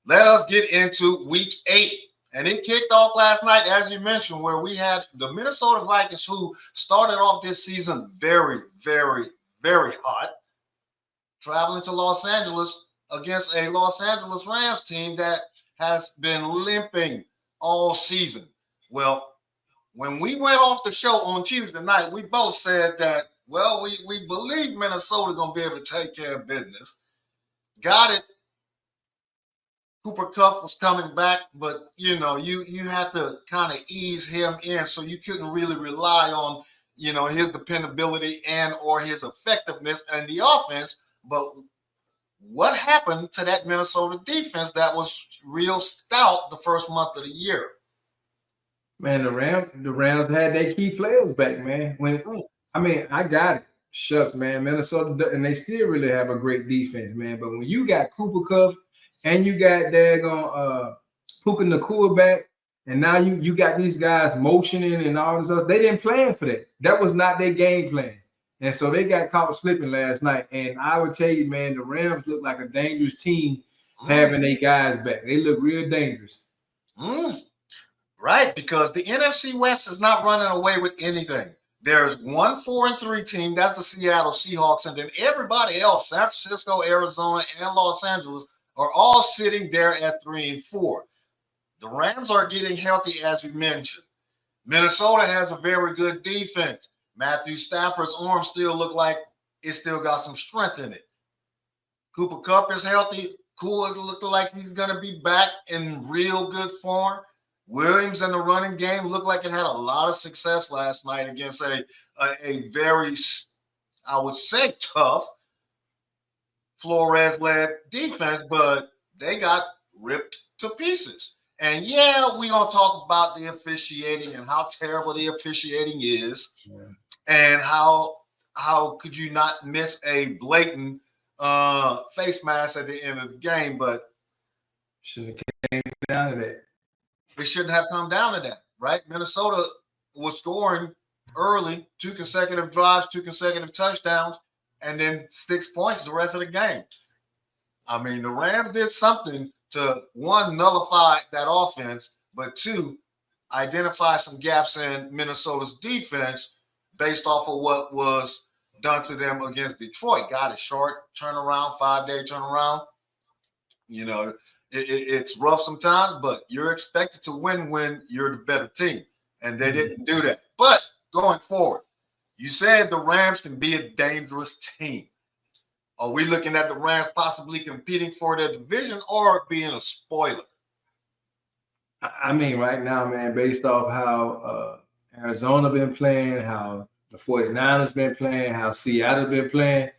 let us get into week 8. And it kicked off last night, as you mentioned, where we had the Minnesota Vikings, who started off this season very, very, very hot, traveling to Los Angeles against a Los Angeles Rams team that has been limping all season. Well, when we went off the show on Tuesday night, we both said that, well, we believe Minnesota going to be able to take care of business. Got it. Cooper Kupp was coming back, but you had to kind of ease him in, so you couldn't really rely on his dependability and or his effectiveness and the offense. But what happened to that Minnesota defense that was real stout the first month of the year? Man, the Rams had their key players back, man. I got it. Shucks, man. Minnesota, and they still really have a great defense, man. But when you got Cooper Kupp and you got daggone Puka Nacua back, and now you got these guys motioning and all this stuff, they didn't plan for that. That was not their game plan. And so they got caught slipping last night. And I would tell you, man, the Rams look like a dangerous team having their guys back. They look real dangerous. Right, because the NFC West is not running away with anything. There's 1 4-3 team, that's the Seattle Seahawks, and then everybody else, San Francisco, Arizona, and Los Angeles, are all sitting there at 3-4. The Rams are getting healthy, as we mentioned. Minnesota has a very good defense. Matthew Stafford's arm still look like it still got some strength in it. Cooper Kupp is healthy. Cool, looking like he's going to be back in real good form. Williams and the running game looked like it had a lot of success last night against a very, I would say, tough Flores-led defense, but they got ripped to pieces. And yeah, we're going to talk about the officiating and how terrible the officiating is, and how could you not miss a blatant face mask at the end of the game, but shouldn't have came down to that. It shouldn't have come down to that, right? Minnesota was scoring early, 2 consecutive drives, 2 consecutive touchdowns, and then 6 points the rest of the game. I mean, the Rams did something to, 1, nullify that offense, but 2, identify some gaps in Minnesota's defense based off of what was done to them against Detroit. Got a short turnaround, 5-day turnaround. It's rough sometimes, but you're expected to win when you're the better team. And they didn't do that. But going forward, you said the Rams can be a dangerous team. Are we looking at the Rams possibly competing for their division or being a spoiler? I mean, right now, man, based off how Arizona been playing, how the 49ers been playing, how Seattle been playing,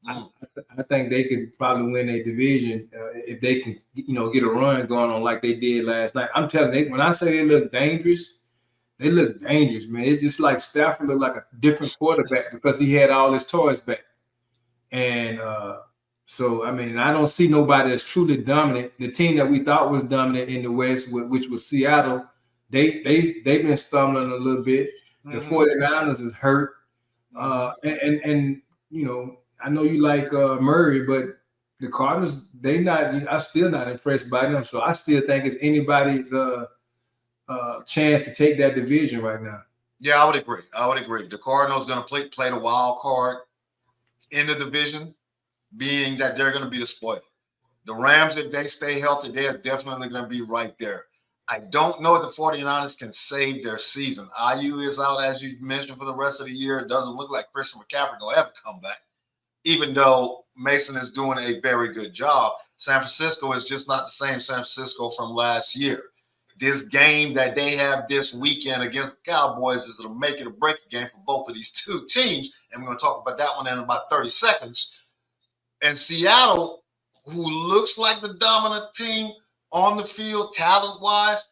I think they could probably win a division if they can, get a run going on like they did last night. I'm telling you, when I say they look dangerous, man. It's just like Stafford looked like a different quarterback because he had all his toys back. And so, I mean, I don't see nobody that's truly dominant. The team that we thought was dominant in the West, which was Seattle, they've been stumbling a little bit. The 49ers is hurt. And I know you like Murray, but the Cardinals, I'm still not impressed by them. So I still think it's anybody's chance to take that division right now. Yeah, I would agree. The Cardinals going to play the wild card in the division, being that they're going to be the spoiler. The Rams, if they stay healthy, they are definitely going to be right there. I don't know if the 49ers can save their season. IU is out, as you mentioned, for the rest of the year. It doesn't look like Christian McCaffrey will ever come back, even though Mason is doing a very good job. San Francisco is just not the same San Francisco from last year. This game that they have this weekend against the Cowboys is a make it or break it game for both of these two teams, and we're going to talk about that one in about 30 seconds. And Seattle, who looks like the dominant team on the field talent-wise,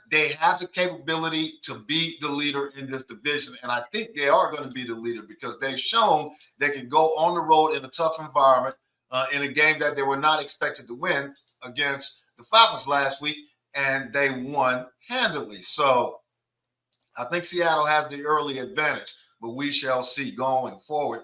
they have the capability to be the leader in this division, and I think they are going to be the leader because they've shown they can go on the road in a tough environment in a game that they were not expected to win against the Falcons last week, and they won handily. So I think Seattle has the early advantage, but we shall see going forward.